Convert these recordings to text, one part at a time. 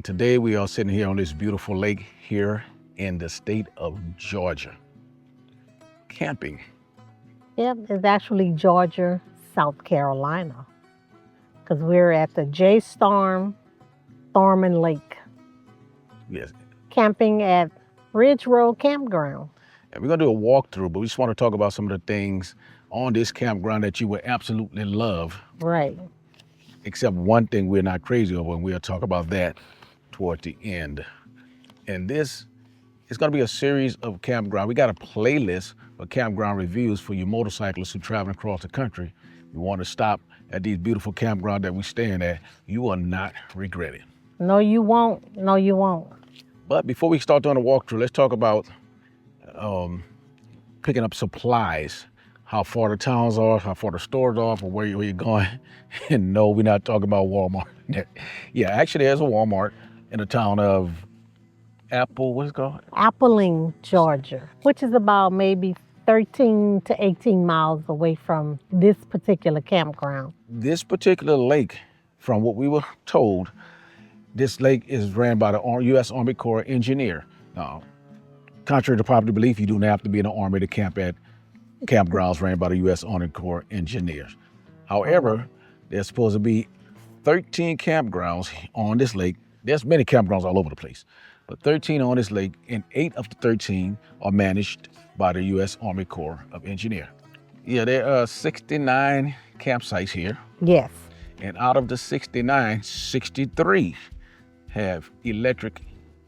Today we are sitting here on this beautiful lake here in the state of Georgia, camping. Yep, it's actually Georgia, South Carolina, because we're at the J Storm Thorman Lake, Yes, camping at Ridge Road Campground. and we're gonna do a walkthrough, but we just want to talk about some of the things on this campground that you would absolutely love, Right. except one thing we're not crazy over, and we'll talk about that toward the end. And this is gonna be a series of campground. We got a playlist of campground reviews for you motorcyclists who are traveling across the country. You want to stop at these beautiful campgrounds that we're staying at, you will not regret it. No, you won't. No, you won't. But before we start doing a walkthrough, let's talk about picking up supplies, how far the towns are, how far the stores are, or where you're going. And no, we're not talking about Walmart. Yeah, actually there's a Walmart in the town of what's it called? Appling, Georgia, which is about maybe 13 to 18 miles away from this particular campground. This particular lake, from what we were told, this lake is ran by the U.S. Army Corps engineer. Now, contrary to popular belief, you do not have to be in the Army to camp at campgrounds ran by the U.S. Army Corps engineers. However, there's supposed to be 13 campgrounds on this lake. There's many campgrounds all over the place, but 13 on this lake, and 8 of the 13 are managed by the U.S. Army Corps of Engineers. Yeah, there are 69 campsites here, Yes. and out of the 69, 63 have electric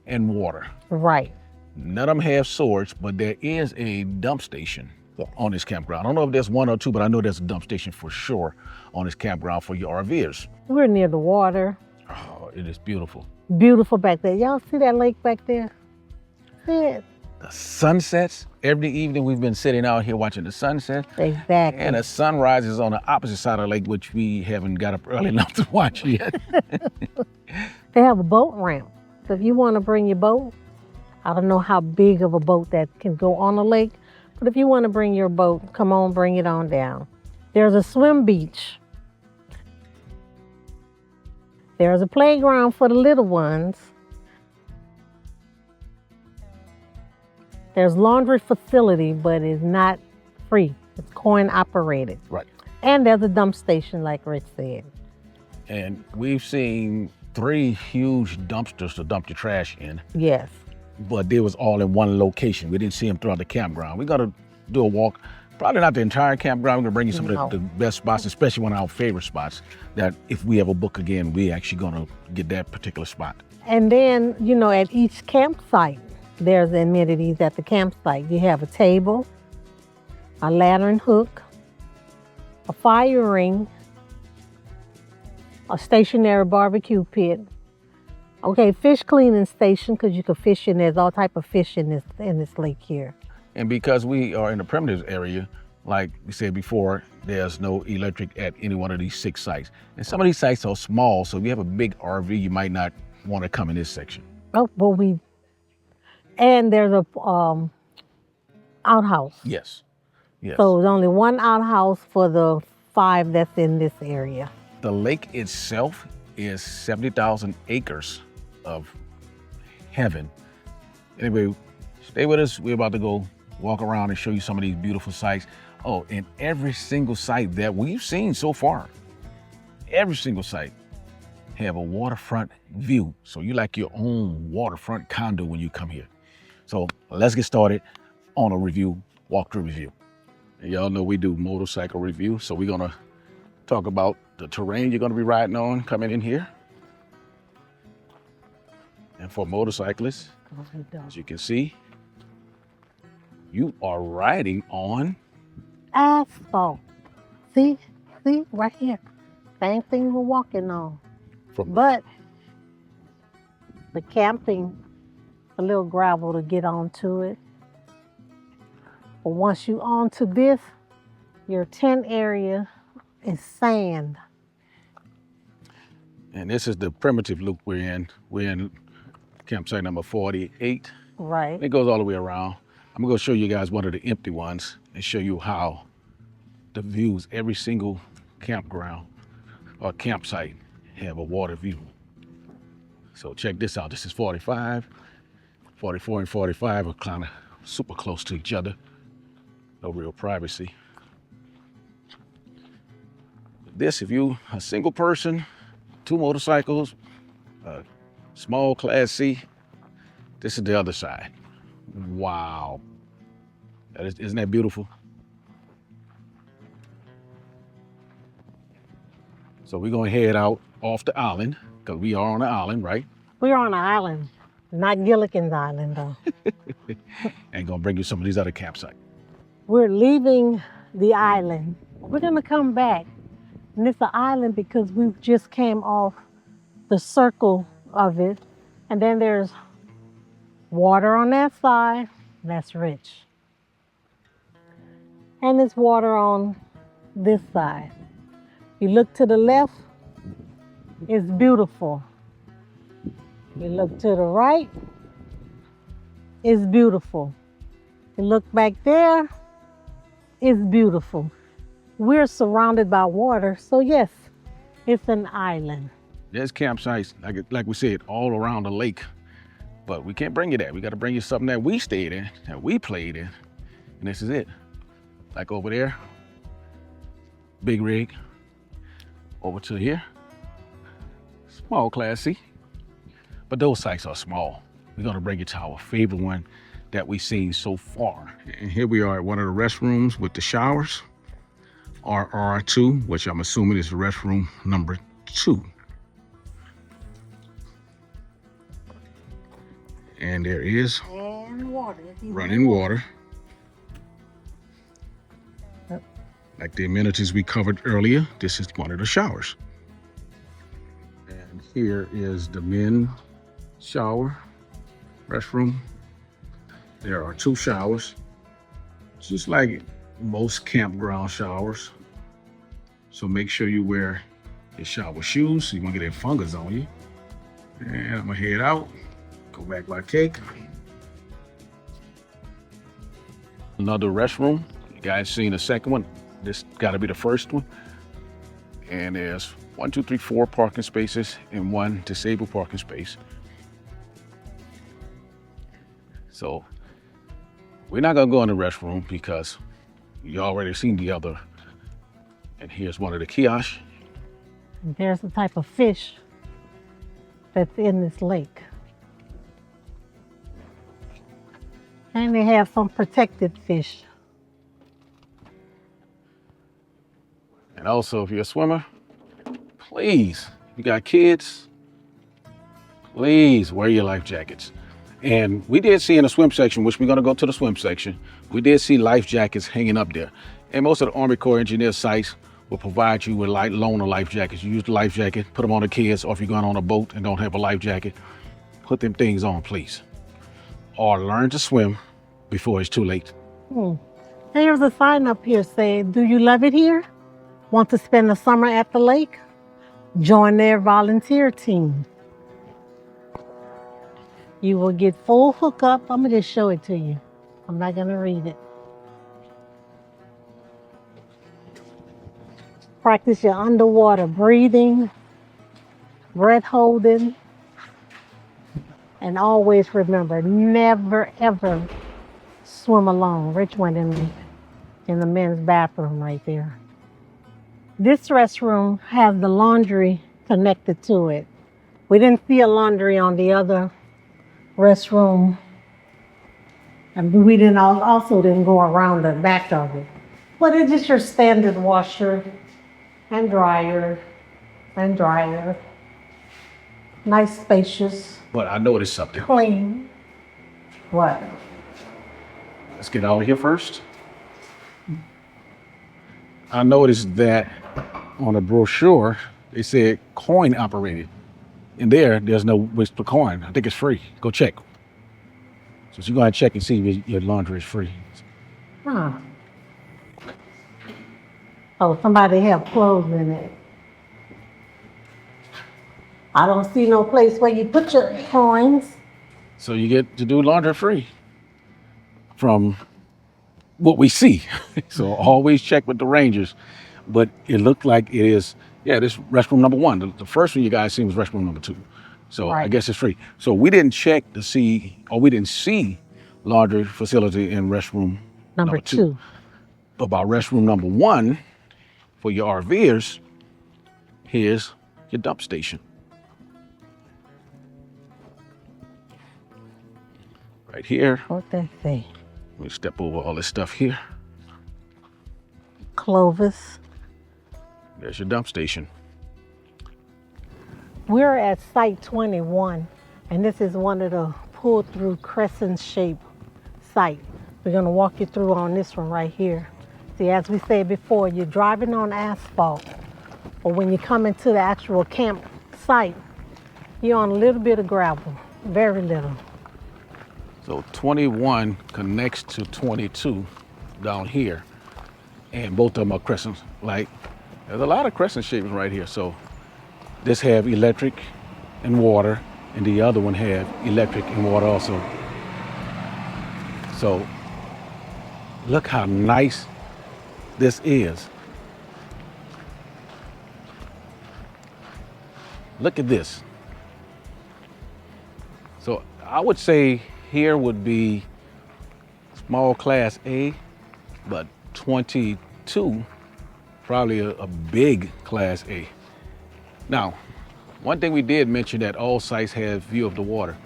and water. Right. None of them have swords, but there is a dump station on this campground. I don't know if there's one or two, but I know there's a dump station for sure on this campground for your RVers. We're near the water. Oh, it is beautiful. Beautiful back there. Y'all see that lake back there? See it? The sunsets, every evening we've been sitting out here watching the sunset. Exactly. And the sun rises on the opposite side of the lake, which we haven't got up early enough to watch yet. They have a boat ramp. So if you want to bring your boat, I don't know how big of a boat that can go on the lake, but if you want to bring your boat, come on, bring it on down. There's a swim beach. There's a playground for the little ones. There's laundry facility, but it's not free. It's coin operated. Right. And there's a dump station, like Rich said. And we've seen 3 huge dumpsters to dump your trash in, Yes. but they was all in one location. We didn't see them throughout the campground. We're gonna do a walk, probably not the entire campground. We're gonna bring you some of the best spots, especially one of our favorite spots that if we ever book again, we actually gonna get that particular spot. And then, at each campsite, there's amenities at the campsite. You have a table, a lantern hook, a fire ring, a stationary barbecue pit. Okay, fish cleaning station, because you can fish in. There's all type of fish in this lake here. And because we are in the primitive area, like we said before, there's no electric at any one of these 6 sites. And some of these sites are small, so if you have a big RV, you might not want to come in this section. Oh, well, and there's a outhouse. Yes, yes. So there's only one outhouse for the 5 that's in this area. The lake itself is 70,000 acres of heaven. Anyway, stay with us. We're about to go walk around and show you some of these beautiful sites. Oh, and every single site that we've seen so far, every single site have a waterfront view. So you like your own waterfront condo when you come here. So let's get started on a walkthrough review. And y'all know we do motorcycle review. So we're gonna talk about the terrain you're gonna be riding on coming in here. And for motorcyclists, as you can see, you are riding on Asphalt. See, right here. Same thing we're walking on. But the camping, a little gravel to get onto it. But once you onto this, your tent area is sand. And this is the primitive loop we're in. We're in campsite number 48. Right. It goes all the way around. I'm gonna show you guys one of the empty ones and show you how the views, every single campground or campsite have a water view. So check this out. This is 45. 44 and 45 are kind of super close to each other. No real privacy. This, if you a single person, 2 motorcycles, small Class C, this is the other side. Wow. Isn't that beautiful? So we're gonna head out off the island, because we are on the island, right? We're on an island, not Gilligan's Island though. And gonna bring you some of these other campsites. We're leaving the island. We're gonna come back. And it's an island because we just came off the circle of it. And then there's water on that side, that's rich. And there's water on this side. You look to the left, it's beautiful. You look to the right, it's beautiful. You look back there, it's beautiful. We're surrounded by water, so yes, it's an island. There's campsites, like we said, all around the lake. But we can't bring you that. We got to bring you something that we stayed in, that we played in. And this is it. Like over there, big rig. Over to here, small Class C. But those sites are small. We're going to bring you to our favorite one that we've seen so far. And here we are at one of the restrooms with the showers. RR2, which I'm assuming is restroom number 2. And there is running water. Like the amenities we covered earlier, this is one of the showers. And here is the men's shower restroom. There are 2 showers, just like most campground showers. So make sure you wear your shower shoes so you won't get any fungus on you. And I'm gonna head out, go back by cake. Another restroom. You guys seen the second one? This gotta be the first one. And there's 1, 2, 3, 4 parking spaces and 1 disabled parking space. So we're not gonna go in the restroom because you already seen the other. And here's one of the kiosks. There's the type of fish that's in this lake. And they have some protected fish. And also, if you're a swimmer, please, if you got kids, please wear your life jackets. And we did see in the swim section, which we're gonna go to the swim section, we did see life jackets hanging up there. And most of the Army Corps engineer sites will provide you with loan of life jackets. You use the life jacket, put them on the kids, or if you're going on a boat and don't have a life jacket, put them things on, please. Or learn to swim before it's too late. There's a sign up here saying, "Do you love it here? Want to spend the summer at the lake? Join their volunteer team. You will get full hookup." I'm gonna just show it to you. I'm not gonna read it. Practice your underwater breathing, breath holding, and always remember, never ever swim alone. Rich went in the men's bathroom right there. This restroom has the laundry connected to it. We didn't see a laundry on the other restroom, and we also didn't go around the back of it. But it's just your standard washer and dryer. Nice, spacious, But I noticed something. clean. What? Let's get out of here first. I noticed that on the brochure, they said coin operated. In there's no waste for coin. I think it's free. Go check. So you go ahead and check and see if your laundry is free. Huh. Oh, somebody have clothes in it. I don't see no place where you put your coins. So you get to do laundry free from what we see. So always check with the Rangers. But it looked like it is, this restroom number 1. The first one you guys seen was restroom number 2. So I Right. guess it's free. So we didn't check to see, or we didn't see laundry facility in restroom Number number 2. two. But by restroom number 1, for your RVers, here's your dump station. Right here. What they say? Let me step over all this stuff here. Clovis. There's your dump station. We're at site 21, and this is one of the pull-through crescent-shaped site. We're going to walk you through on this one right here. See, as we said before, you're driving on asphalt, but when you come into the actual camp site, you're on a little bit of gravel, very little. So 21 connects to 22 down here, and both of them are crescents. Like, there's a lot of crescent shapes right here. So this have electric and water, and the other one have electric and water also. So look how nice this is. Look at this. So I would say here would be small class A, but 22 probably a big class A. Now, one thing we did mention that all sites have view of the water.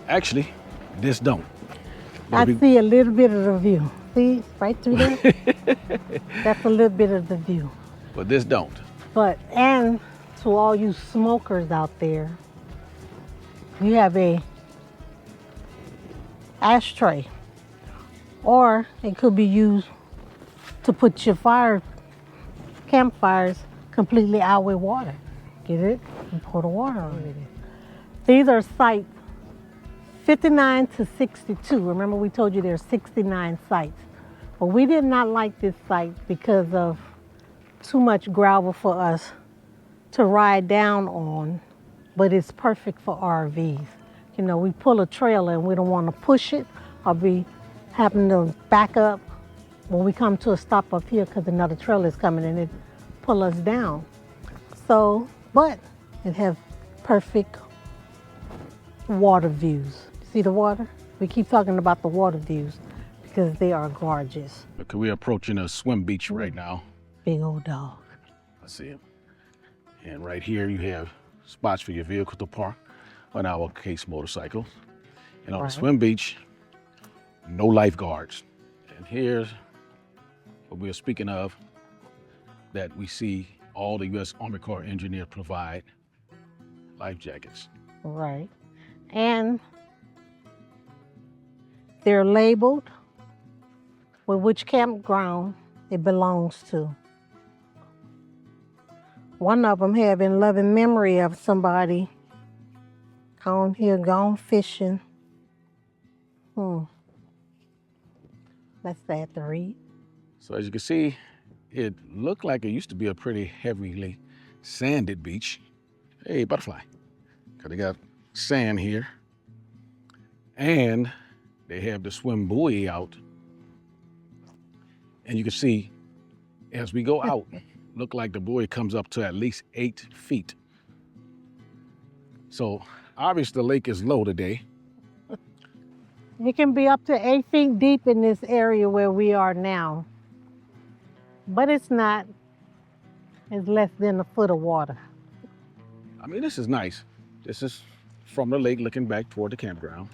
Actually, this don't. I see a little bit of the view. See, right through there? That's a little bit of the view. But this don't. But, and to all you smokers out there, you have a ashtray, or it could be used to put your campfires completely out with water. Get it? And pour the water on it. These are sites 59 to 62. Remember we told you there's 69 sites. But we did not like this site because of too much gravel for us to ride down on, but it's perfect for RVs. You know, we pull a trailer and we don't want to push it or be having to back up when we come to a stop up here because another trailer is coming and it pull us down. So, but it has perfect water views. See the water? We keep talking about the water views because they are gorgeous. Okay, we're approaching a swim beach right now. Big old dog. I see him. And right here you have spots for your vehicle to park on our case motorcycles. And on the swim beach, no lifeguards. And here's what we are speaking of, that we see all the U.S. Army Corps engineers provide life jackets. Right. And they're labeled with which campground it belongs to. One of them have in loving memory of somebody on here gone fishing. That's sad to read. So as you can see, it looked like it used to be a pretty heavily sanded beach. Hey, butterfly. Because they got sand here. And they have the swim buoy out. And you can see, as we go out, look like the buoy comes up to at least 8 feet. So obviously the lake is low today. It can be up to 8 feet deep in this area where we are now. But it's not. It's less than a foot of water. I mean, this is nice. This is from the lake looking back toward the campground.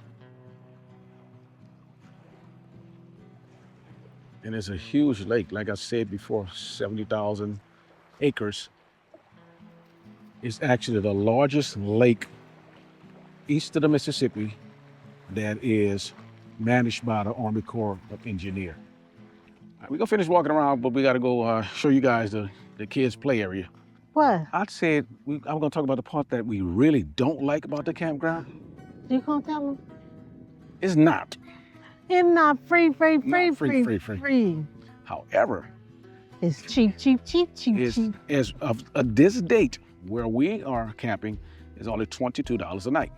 And it's a huge lake. Like I said before, 70,000 acres. It's actually the largest lake east of the Mississippi that is managed by the Army Corps of Engineers. We're gonna finish walking around, but we gotta go show you guys the kids' play area. What? I'd say I'm gonna talk about the part that we really don't like about the campground. You gonna tell them? It's not. It's not free. However, it's cheap. as of this date, where we are camping is only $22 a night.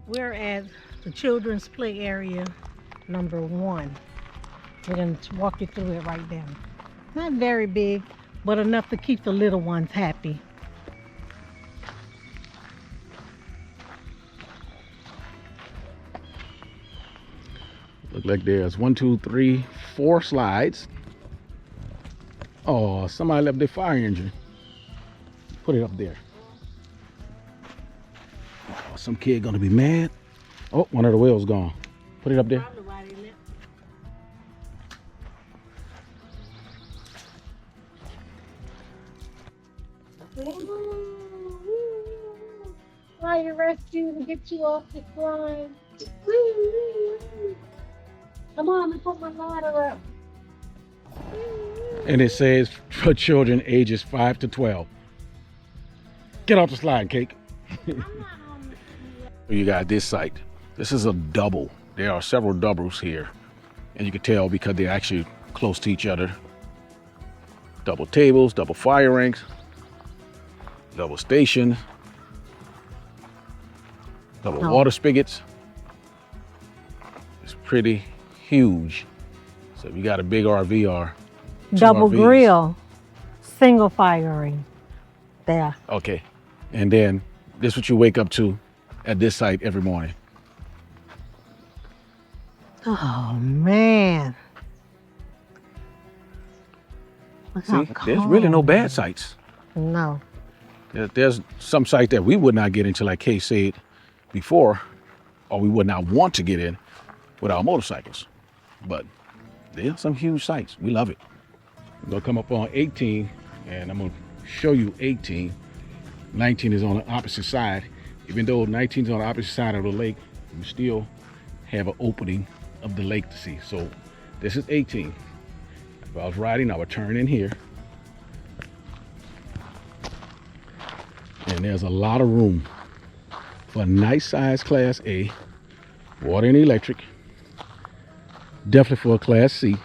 We're at the children's play area number 1. We're going to walk you through it right now. Not very big, but enough to keep the little ones happy. Look like there's 1, 2, 3, 4 slides. Oh, somebody left their fire engine. Put it up there. Oh, some kid gonna be mad. Oh, one of the wheels gone. Put it up there. Fire rescue to get you off the slide. Come on, let me put my ladder up. And it says for children ages 5 to 12. Get off the slide, Cake. You got this site. This is a double. There are several doubles here. And you can tell because they're actually close to each other. Double tables, double fire ranks, double station, double water spigots. It's pretty huge. So if you got a big RV or double RVs, grill, single firing. There. Okay. And then this is what you wake up to at this site every morning. Oh man. See, there's really no bad sites. No. There's some sites that we would not get into, like Kay said before, or we would not want to get in with our motorcycles. But there's some huge sites. We love it. We're gonna come up on 18, and I'm gonna show you 18. 19 is on the opposite side. Even though 19 is on the opposite side of the lake, we still have an opening of the lake to see. So this is 18. If I was riding, I would turn in here. And there's a lot of room for a nice size Class A, water and electric. Definitely for a Class C.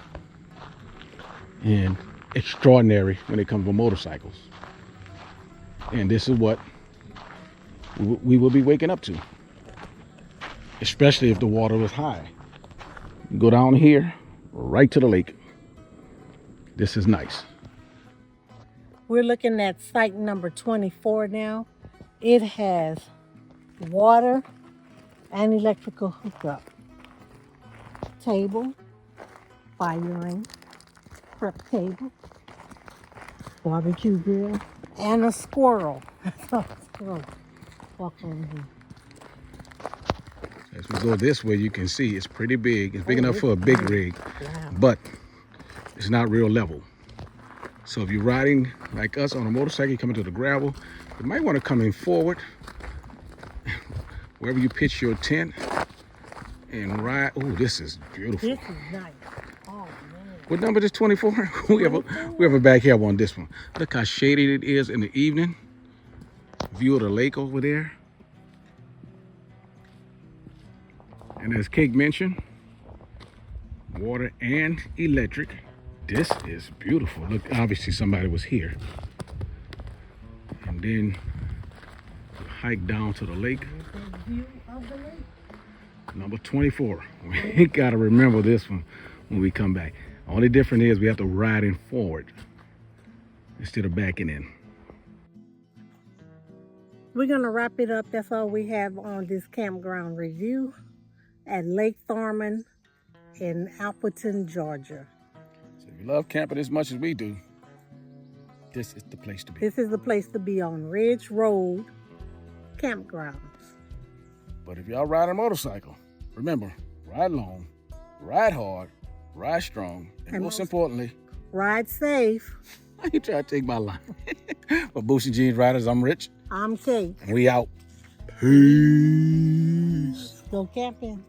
And extraordinary when it comes to motorcycles. And this is what we will be waking up to, especially if the water was high. Go down here, right to the lake. This is nice. We're looking at site number 24 now. It has water and electrical hookup. Table, firing, prep table, barbecue grill, and a squirrel. Walk over here. As we go this way, you can see it's pretty big. It's big enough for a big rig, but it's not real level. So if you're riding like us on a motorcycle, coming to the gravel, you might want to come in forward, wherever you pitch your tent, and ride. Oh, this is beautiful. This is nice. Oh, man. What number is 24? we have a back here on this one. Look how shady it is in the evening. View of the lake over there. And as Cake mentioned, water and electric. This is beautiful. Look, obviously somebody was here. And then hike down to the lake. Number 24. We gotta remember this one when we come back. Only difference is we have to ride in forward instead of backing in. We're gonna wrap it up. That's all we have on this campground review at Lake Thurman in Alperton, Georgia. So if you love camping as much as we do, this is the place to be. This is the place to be on Ridge Road Campgrounds. But if y'all ride a motorcycle, remember, ride long, ride hard, ride strong, and most importantly, ride safe. Why you try to take my line? For Boosie Jeans Riders, I'm Rich. I'm Kate. And we out. Peace. Go camping.